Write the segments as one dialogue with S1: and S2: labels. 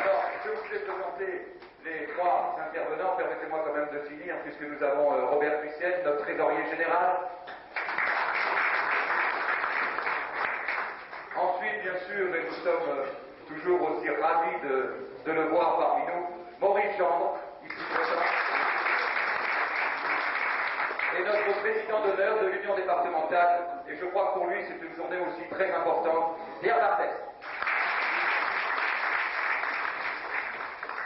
S1: Alors, je vous ai présenté les trois intervenants. Permettez-moi quand même de finir, puisque nous avons Robert Puissienne, notre trésorier général. Ensuite, bien sûr, et nous sommes toujours aussi ravis de le voir parmi nous, Maurice Gendre, ici présent, et notre président d'honneur de l'Union départementale, et je crois que pour lui c'est une journée aussi très importante, Pierre Barthès.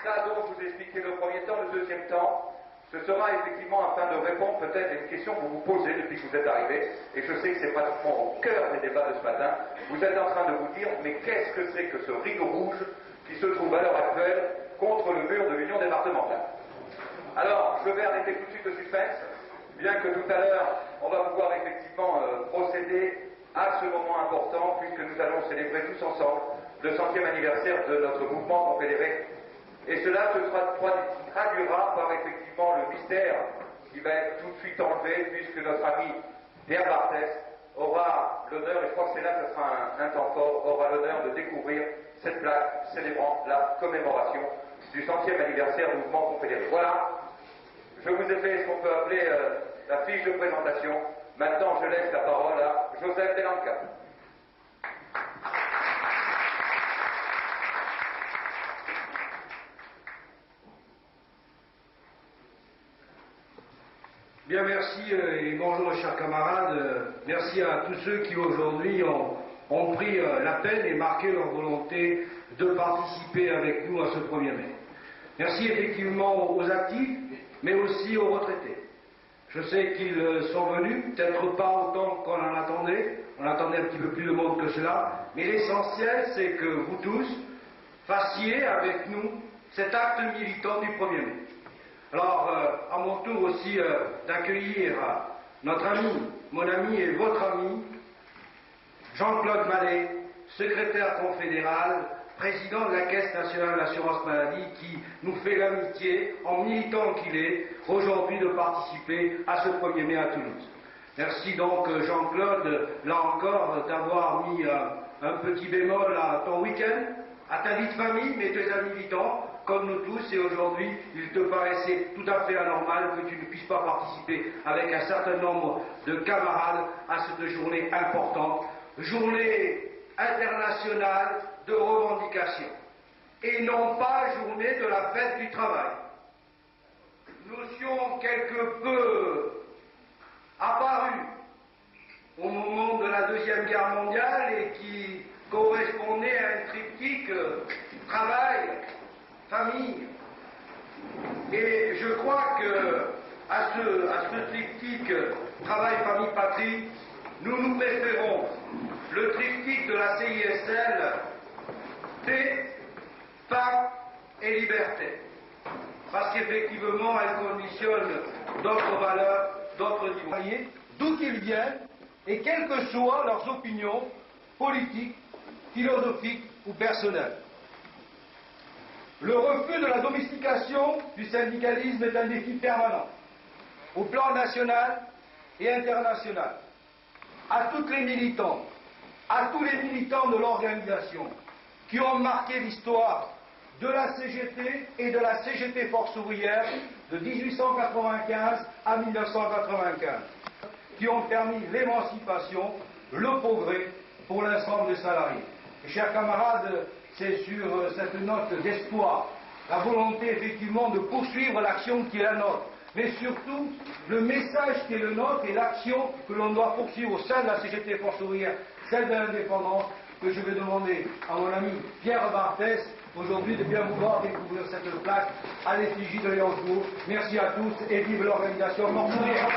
S1: Ça donc vous expliquer le premier temps. Le deuxième temps, ce sera effectivement afin de répondre peut-être à une question que vous vous posez depuis que vous êtes arrivé, et je sais que c'est pratiquement au cœur des débats de ce matin. Vous êtes en train de vous dire, mais qu'est-ce que c'est que ce rideau rouge qui se trouve à l'heure actuelle contre le mur de l'Union départementale? Alors, je vais arrêter tout de suite le suspense, bien que tout à l'heure, on va pouvoir effectivement procéder à ce moment important, puisque nous allons célébrer tous ensemble le 100e anniversaire de notre mouvement confédéré. Et cela se traduira par effectivement le mystère qui va être tout de suite enlevé, puisque notre ami Pierre Barthès aura l'honneur, et je crois que c'est là que ce sera un temps fort, aura l'honneur de découvrir cette plaque célébrant la commémoration du 100e anniversaire du mouvement confédéré. Voilà, je vous ai fait ce qu'on peut appeler la fiche de présentation. Maintenant, je laisse la parole à Joseph Delanca.
S2: Bien, merci et bonjour chers camarades. Merci à tous ceux qui aujourd'hui ont pris la peine et marqué leur volonté de participer avec nous à ce 1er mai. Merci effectivement aux actifs, mais aussi aux retraités. Je sais qu'ils sont venus, peut-être pas autant qu'on en attendait, on attendait un petit peu plus de monde que cela, mais l'essentiel c'est que vous tous fassiez avec nous cet acte militant du 1er mai. Alors, à mon tour aussi d'accueillir notre ami, mon ami et votre ami, Jean-Claude Mallet, secrétaire confédéral, président de la Caisse nationale d'assurance maladie, qui nous fait l'amitié, en militant qu'il est, aujourd'hui de participer à ce 1er mai à Toulouse. Merci donc Jean-Claude, là encore, d'avoir mis un petit bémol à ton week-end, à ta vie de famille, mais tes amis militants, comme nous tous, et aujourd'hui, il te paraissait tout à fait anormal que tu ne puisses pas participer avec un certain nombre de camarades à cette journée importante, journée internationale de revendication, et non pas journée de la fête du travail. Notion quelque peu apparue au moment de la Deuxième Guerre mondiale et qui correspondait à un triptyque travail, famille. Et je crois que à ce triptyque travail, famille, patrie, nous préférons le triptyque de la CISL, paix, paix et liberté. Parce qu'effectivement, elle conditionne d'autres valeurs, d'autres niveaux. D'où qu'ils viennent, et quelles que soient leurs opinions politiques, philosophiques ou personnelles. Le refus de la domestication du syndicalisme est un défi permanent, au plan national et international, à toutes les militantes, à tous les militants de l'organisation qui ont marqué l'histoire de la CGT et de la CGT Force ouvrière de 1895 à 1995, qui ont permis l'émancipation, le progrès pour l'ensemble des salariés. Et chers camarades, c'est sur cette note d'espoir, la volonté effectivement de poursuivre l'action qui est la nôtre, mais surtout le message qui est le nôtre et l'action que l'on doit poursuivre au sein de la CGT Force ouvrière, celle de l'indépendance, que je vais demander à mon ami Pierre Barthès aujourd'hui de bien vouloir découvrir cette plaque à l'effigie de Léon Jour. Merci à tous et vive l'organisation Force ouvrière.